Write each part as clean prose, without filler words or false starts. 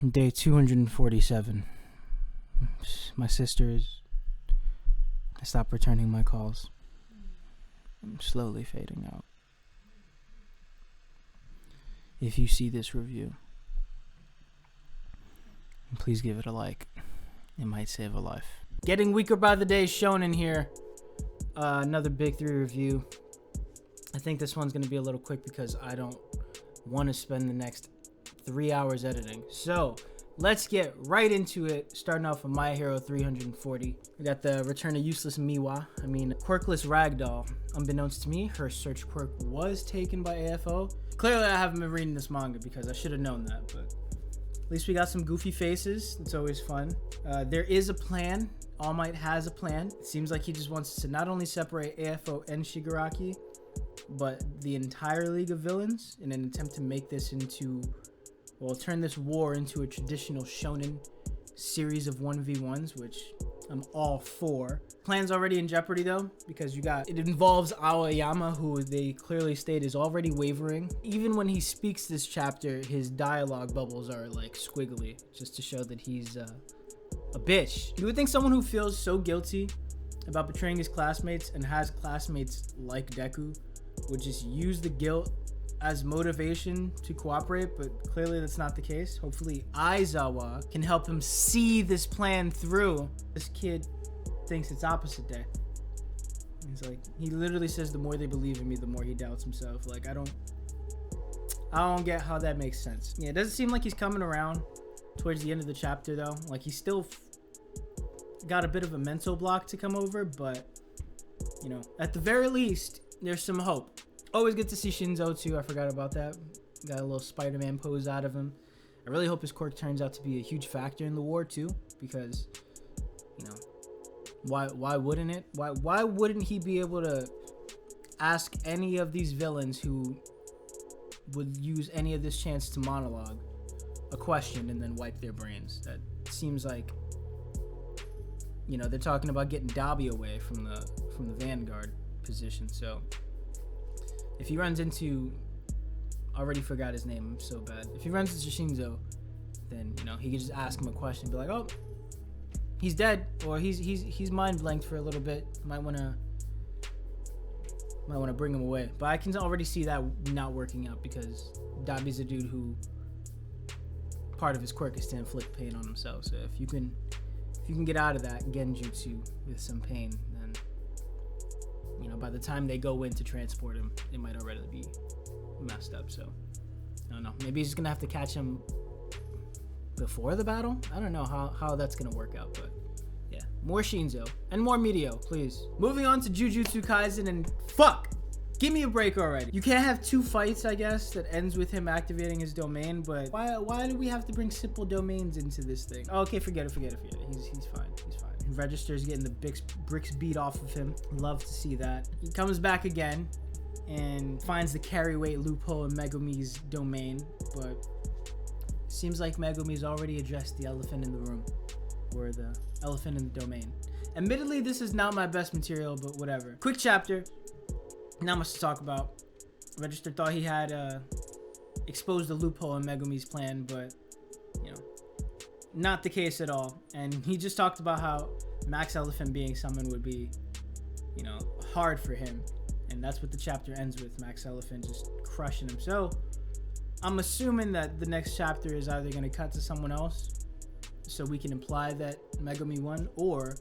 Day 247. My sisters. I stopped returning my calls. I'm slowly fading out. If you see this review, please give it a like. It might save a life. Getting weaker by the day shown in here. Another big 3 review. I think this one's going to be a little quick because I don't want to spend the next 3 hours editing. So let's get right into it. Starting off with My Hero 340. We got the return of useless Miwa. Quirkless Ragdoll. Unbeknownst to me, her search quirk was taken by AFO. Clearly I haven't been reading this manga because I should have known that, but at least we got some goofy faces. It's always fun. There is a plan. All Might has a plan. It seems like he just wants to not only separate AFO and Shigaraki, but the entire League of Villains in an attempt to make this into, well, turn this war into a traditional shonen series of 1v1s, which I'm all for. Plan's already in jeopardy though, because it involves Aoyama, who they clearly state is already wavering. Even when he speaks this chapter, his dialogue bubbles are like squiggly, just to show that he's a bitch. You would think someone who feels so guilty about betraying his classmates and has classmates like Deku would just use the guilt as motivation to cooperate, but clearly that's not the case. Hopefully Aizawa can help him see this plan through. This kid thinks it's opposite day. He's like, he literally says the more they believe in me, the more he doubts himself. Like, I don't get how that makes sense. Yeah, it doesn't seem like he's coming around towards the end of the chapter though. Like, he's still got a bit of a mental block to come over, but you know, at the very least, there's some hope. Always good to see Shinzo too. I forgot about that. Got a little Spider-Man pose out of him. I really hope his quirk turns out to be a huge factor in the war too, because you know, why wouldn't it? Why wouldn't he be able to ask any of these villains who would use any of this chance to monologue a question and then wipe their brains? That seems like, you know, they're talking about getting Dabi away from the Vanguard position. So if he runs into, already forgot his name, I'm so bad. If he runs into Shinzo, then, you know, he could just ask him a question, be like, oh, he's dead, or he's mind blanked for a little bit. Might wanna bring him away. But I can already see that not working out because Dabi's a dude who part of his quirk is to inflict pain on himself. So if you can get out of that genjutsu with some pain, then, you know, by the time they go in to transport him, it might already be messed up. So I don't know. Maybe he's just gonna have to catch him before the battle. I don't know how that's gonna work out, but yeah, more Shinzo and more Medio, please. Moving on to Jujutsu Kaisen, and fuck, give me a break already. You can't have 2 fights, I guess, that ends with him activating his domain, but why do we have to bring simple domains into this thing? Oh, okay, forget it. He's fine. Register's getting the bricks beat off of him. Love to see that. He comes back again and finds the carry weight loophole in Megumi's domain, but seems like Megumi's already addressed the elephant in the room, or the elephant in the domain. Admittedly, this is not my best material, but whatever. Quick chapter. Not much to talk about. Register thought he had exposed the loophole in Megumi's plan, but you know, not the case at all. And he just talked about how Max Elephant being summoned would be, you know, hard for him. And that's what the chapter ends with, Max Elephant just crushing him. So I'm assuming that the next chapter is either going to cut to someone else so we can imply that Megumi won, or,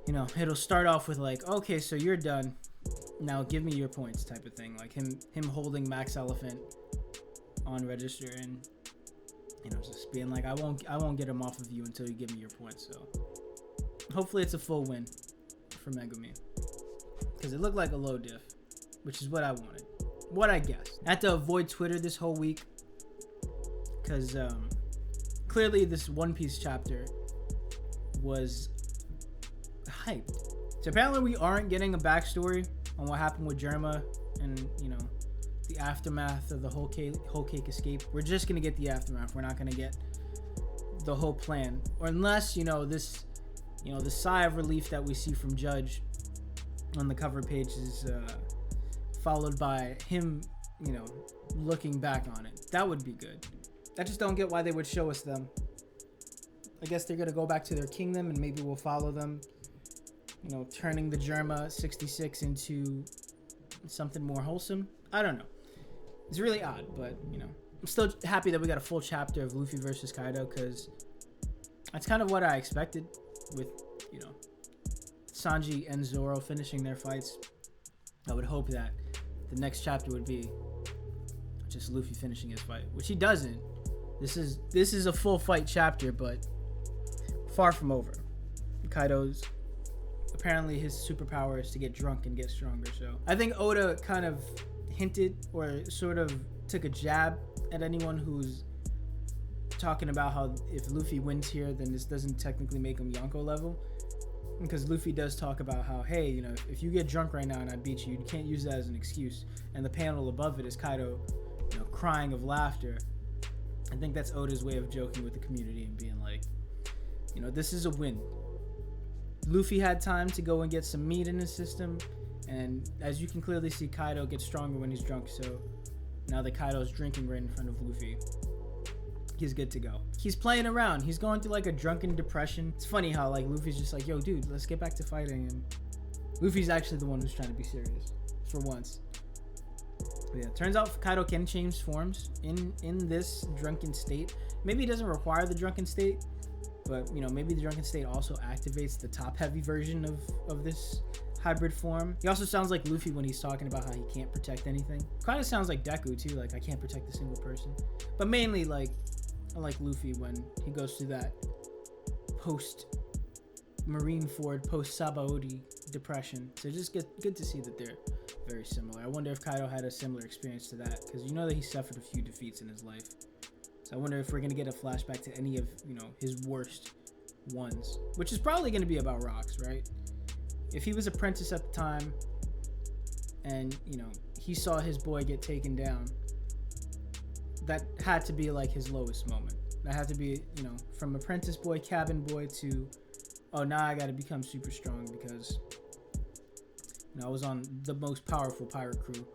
you know, it'll start off with like, okay, so you're done, now give me your points type of thing. Like him holding Max Elephant on Register and, you know, just being like, I won't get him off of you until you give me your points. So hopefully it's a full win for Megumi, because it looked like a low diff, which is what I wanted, what I guessed. I had to avoid Twitter this whole week because clearly this One Piece chapter was hyped. So apparently we aren't getting a backstory on what happened with Germa and, you know, the aftermath of the whole cake escape. We're just gonna get the aftermath. We're not gonna get the whole plan, or unless, you know, this, you know, the sigh of relief that we see from Judge on the cover page is followed by him, you know, looking back on it. That would be good. I just don't get why they would show us them. I guess they're gonna go back to their kingdom and maybe we'll follow them, you know, turning the Germa 66 into something more wholesome. I don't know. It's really odd, but, you know, I'm still happy that we got a full chapter of Luffy versus Kaido, because that's kind of what I expected with, you know, Sanji and Zoro finishing their fights. I would hope that the next chapter would be just Luffy finishing his fight, which he doesn't. This is a full fight chapter, but far from over. Kaido's apparently his superpower is to get drunk and get stronger. So I think Oda kind of hinted or sort of took a jab at anyone who's talking about how if Luffy wins here, then this doesn't technically make him Yonko level. Because Luffy does talk about how, hey, you know, if you get drunk right now and I beat you, you can't use that as an excuse. And the panel above it is Kaido, you know, crying of laughter. I think that's Oda's way of joking with the community and being like, you know, this is a win. Luffy had time to go and get some meat in his system, and as you can clearly see, Kaido gets stronger when he's drunk. So now that Kaido's drinking right in front of Luffy, he's good to go. He's playing around. He's going through like a drunken depression. It's funny how like Luffy's just like, yo, dude, let's get back to fighting, and Luffy's actually the one who's trying to be serious for once. But yeah, turns out Kaido can change forms in this drunken state. Maybe he doesn't require the drunken state, but, you know, maybe the drunken state also activates the top-heavy version of this hybrid form. He also sounds like Luffy when he's talking about how he can't protect anything. Kind of sounds like Deku, too. Like, I can't protect a single person. But mainly, like, I like Luffy when he goes through that post-Marineford, post-Sabaody depression. So just good to see that they're very similar. I wonder if Kaido had a similar experience to that, because you know that he suffered a few defeats in his life. I wonder if we're going to get a flashback to any of, you know, his worst ones, which is probably going to be about rocks, right? If he was apprentice at the time and, you know, he saw his boy get taken down, that had to be like his lowest moment. That had to be, you know, from apprentice boy, cabin boy to, oh, now I got to become super strong because, you know, I was on the most powerful pirate crew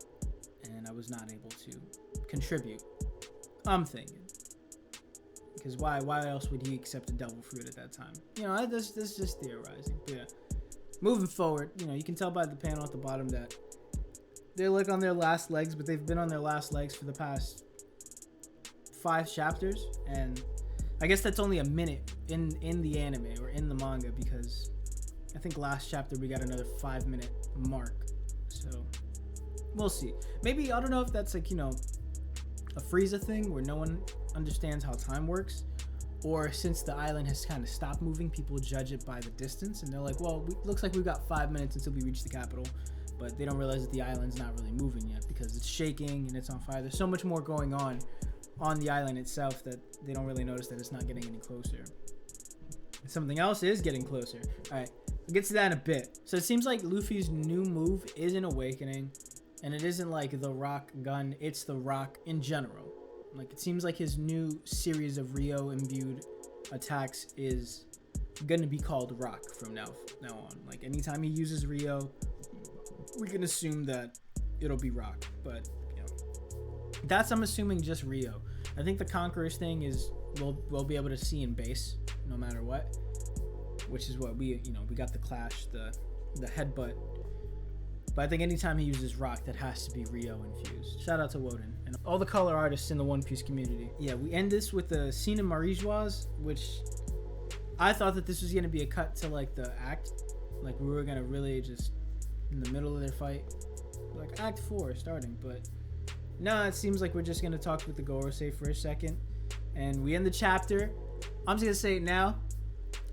and I was not able to contribute. I'm thinking. Because why else would he accept a devil fruit at that time? You know, this is just theorizing. But yeah, moving forward, you know, you can tell by the panel at the bottom that they're like on their last legs, but they've been on their last legs for the past 5 chapters, and I guess that's only a minute in the anime or in the manga, because I think last chapter we got another 5-minute mark. So we'll see. Maybe, I don't know if that's like, you know, a Frieza thing where no one understands how time works, or since the island has kind of stopped moving, people judge it by the distance and they're like, well, looks like we've got 5 minutes until we reach the capital, but they don't realize that the island's not really moving yet because it's shaking and it's on fire. There's so much more going on the island itself that they don't really notice that it's not getting any closer. Something else is getting closer. All right, we'll get to that in a bit. So it seems like Luffy's new move is an awakening, and it isn't like the rock gun, it's the rock in general. Like, it seems like his new series of Rio imbued attacks is gonna be called rock from now on. Like, anytime he uses Rio, we can assume that it'll be rock. But, you know, that's, I'm assuming, just Rio. I think the Conqueror's thing is we'll be able to see in base no matter what, which is what we got the clash, the headbutt. But I think anytime he uses rock, that has to be Rio infused. Shout out to Woden and all the color artists in the One Piece community. Yeah, we end this with the scene in Marijois, which I thought that this was going to be a cut to like the act. Like, we were going to really just in the middle of their fight, like act 4 starting. But no, it seems like we're just going to talk with the Gorosei for a second. And we end the chapter. I'm just going to say it now.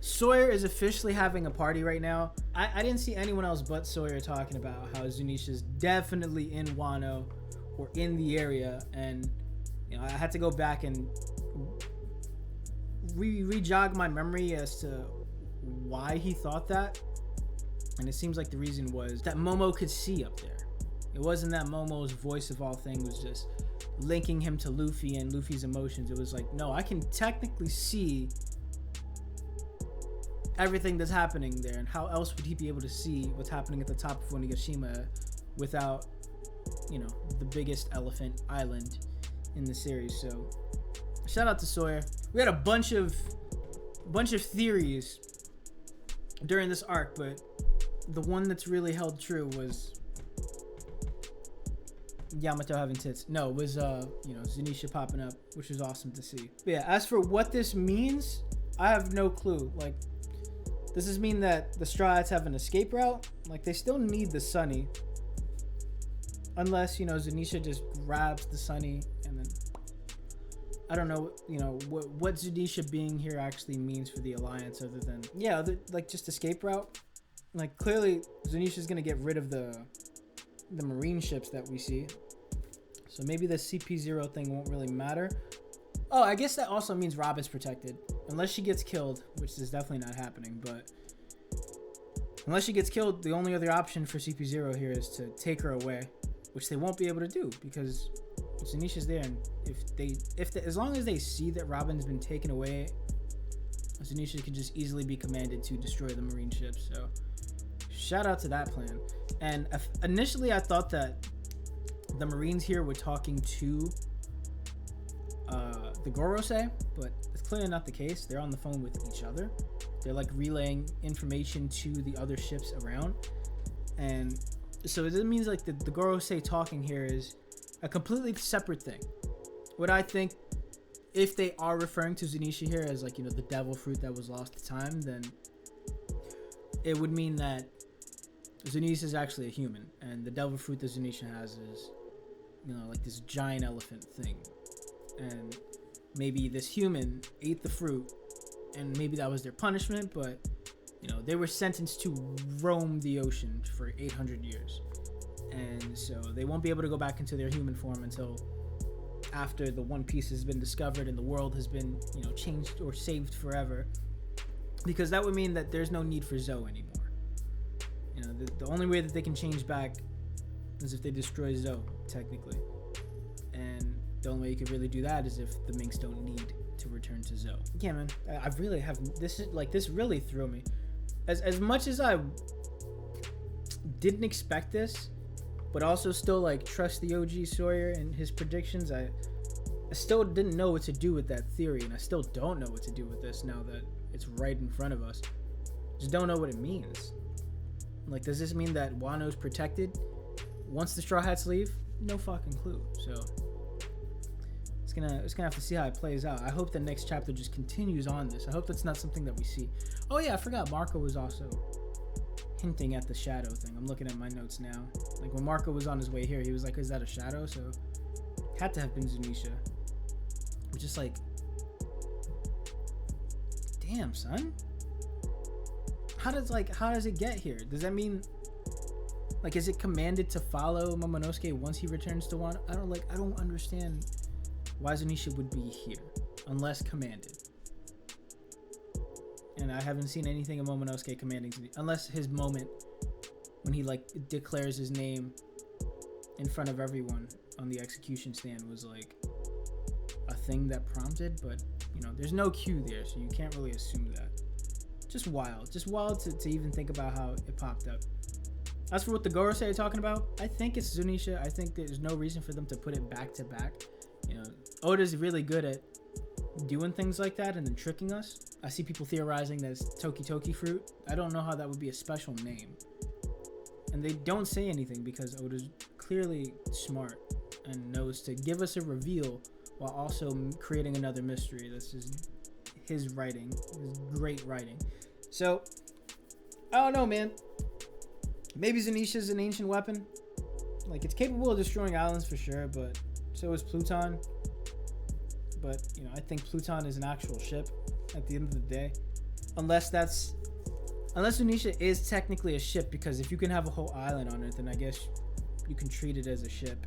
Sawyer is officially having a party right now. I didn't see anyone else but Sawyer talking about how Zunisha's definitely in Wano or in the area, and you know, I had to go back and re-jog my memory as to why he thought that, and it seems like the reason was that Momo could see up there. It wasn't that Momo's voice of all things was just linking him to Luffy and Luffy's emotions. It was like, no, I can technically see everything that's happening there, and how else would he be able to see what's happening at the top of Onigashima without, you know, the biggest elephant island in the series? So Shout out to Sawyer. We had a bunch of theories during this arc, but the one that's really held true was Yamato having tits. No, it was Zunisha popping up, which was awesome to see. But yeah, as for what this means, I have no clue. Like, does this mean that the Straw Hats have an escape route? Like, they still need the Sunny. Unless, Zunisha just grabs the Sunny and then... I don't know, what Zunisha being here actually means for the Alliance other than... Yeah, like, just escape route. Like, clearly, Zunisha's gonna get rid of the Marine ships that we see. So maybe the CP0 thing won't really matter. Oh, I guess that also means Robin's protected. Unless she gets killed, which is definitely not happening, but... Unless she gets killed, the only other option for CP0 here is to take her away. Which they won't be able to do, because Zunisha's there, and as long as they see that Robin's been taken away, Zunisha can just easily be commanded to destroy the Marine ships. So, shout out to that plan. And initially, I thought that the Marines here were talking to the Gorosei, but it's clearly not the case. They're on the phone with each other. They're like relaying information to the other ships around, and so it means like the Gorosei talking here is a completely separate thing. What I think, if they are referring to Zunisha here as like, the devil fruit that was lost to time, then it would mean that Zunisha is actually a human, and the devil fruit that Zunisha has is, like this giant elephant thing. And maybe this human ate the fruit, and maybe that was their punishment, but they were sentenced to roam the ocean for 800 years. And so they won't be able to go back into their human form until after the One Piece has been discovered and the world has been, changed or saved forever. Because that would mean that there's no need for Zoe anymore. The only way that they can change back is if they destroy Zoe, technically. And the only way you could really do that is if the Minks don't need to return to Zoe. Yeah, man, I really have... This really threw me. As much as I didn't expect this, but also still trust the OG Sawyer and his predictions, I still didn't know what to do with that theory, and I still don't know what to do with this now that it's right in front of us. Just don't know what it means. Like, does this mean that Wano's protected once the Straw Hats leave? No fucking clue. So it's gonna have to see how it plays out. I hope the next chapter just continues on this. I hope that's not something that we see. Oh yeah, I forgot Marco was also hinting at the shadow thing. I'm looking at my notes now. Like, when Marco was on his way here, he was like, is that a shadow? So had to have been Zunisha. It's just like, damn, son. How does it get here? Does that mean, is it commanded to follow Momonosuke once he returns to Wano? I don't understand why Zunisha would be here unless commanded. And I haven't seen anything of Momonosuke commanding Zunisha, unless his moment when he declares his name in front of everyone on the execution stand was a thing that prompted, but there's no cue there, so you can't really assume that. Just wild to even think about how it popped up. As for what the Gorosei are talking about, I think it's Zunisha. I think there's no reason for them to put it back to back. Oda's really good at doing things like that and then tricking us. I see people theorizing that it's Toki Toki fruit. I don't know how that would be a special name. And they don't say anything because Oda's clearly smart and knows to give us a reveal while also creating another mystery. That's just his writing, his great writing. So, I don't know, man. Maybe Zunisha's an ancient weapon. It's capable of destroying islands for sure, but so is Pluton. But, I think Pluton is an actual ship at the end of the day. Unless Zunisha is technically a ship, because if you can have a whole island on it, then I guess you can treat it as a ship.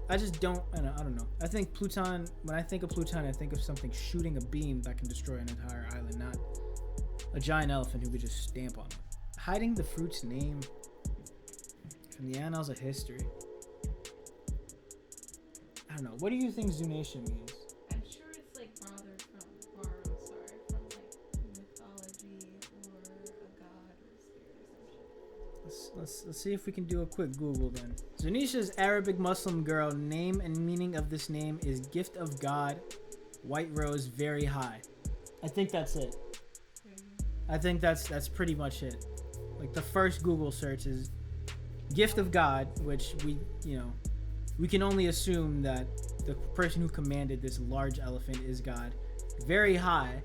I don't know. I think Pluton, when I think of Pluton, I think of something shooting a beam that can destroy an entire island, not a giant elephant who could just stamp on it. Hiding the fruit's name from the annals of history. I don't know. What do you think Zunisha means? I'm sure it's borrowed from mythology or a god or a spirit or some shit. Let's see if we can do a quick Google then. Zunisha's Arabic Muslim girl name and meaning of this name is gift of God. White Rose, very high. I think that's it. There you go. I think that's pretty much it. Like the first Google search is Gift of God, which we can only assume that the person who commanded this large elephant is God. Very high.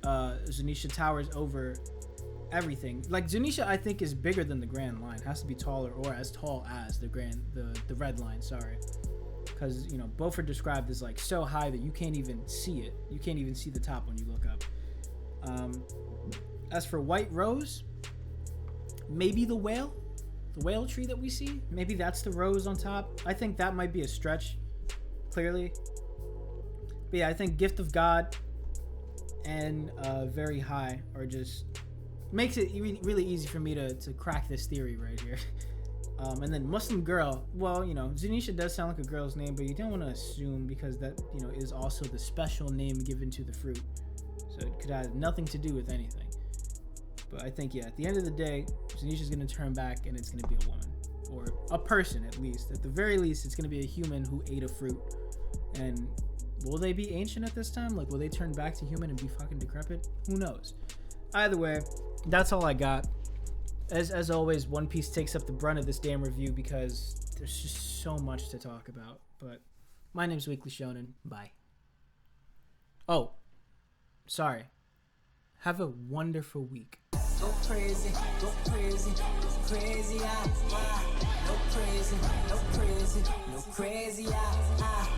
Zunisha towers over everything. Like Zunisha, I think is bigger than the Grand Line. Has to be taller or as tall as the Red Line. Sorry, because both are described as like so high that you can't even see it. You can't even see the top when you look up. As for White Rose, maybe the whale tree that we see. Maybe that's the rose on top. I think that might be a stretch, clearly. But yeah, I think Gift of God and very high are just makes it really easy for me to crack this theory right here. And then Muslim girl, well, Zunisha does sound like a girl's name, but you don't want to assume because that is also the special name given to the fruit, so it could have nothing to do with anything. But I think, yeah, at the end of the day, Zunisha's going to turn back and it's going to be a woman. Or a person, at least. At the very least, it's going to be a human who ate a fruit. And will they be ancient at this time? Like, will they turn back to human and be fucking decrepit? Who knows? Either way, that's all I got. As always, One Piece takes up the brunt of this damn review because there's just so much to talk about. But my name's Weekly Shonen. Bye. Oh, sorry. Have a wonderful week. Go crazy, go crazy, crazy, go crazy, no crazy, no crazy,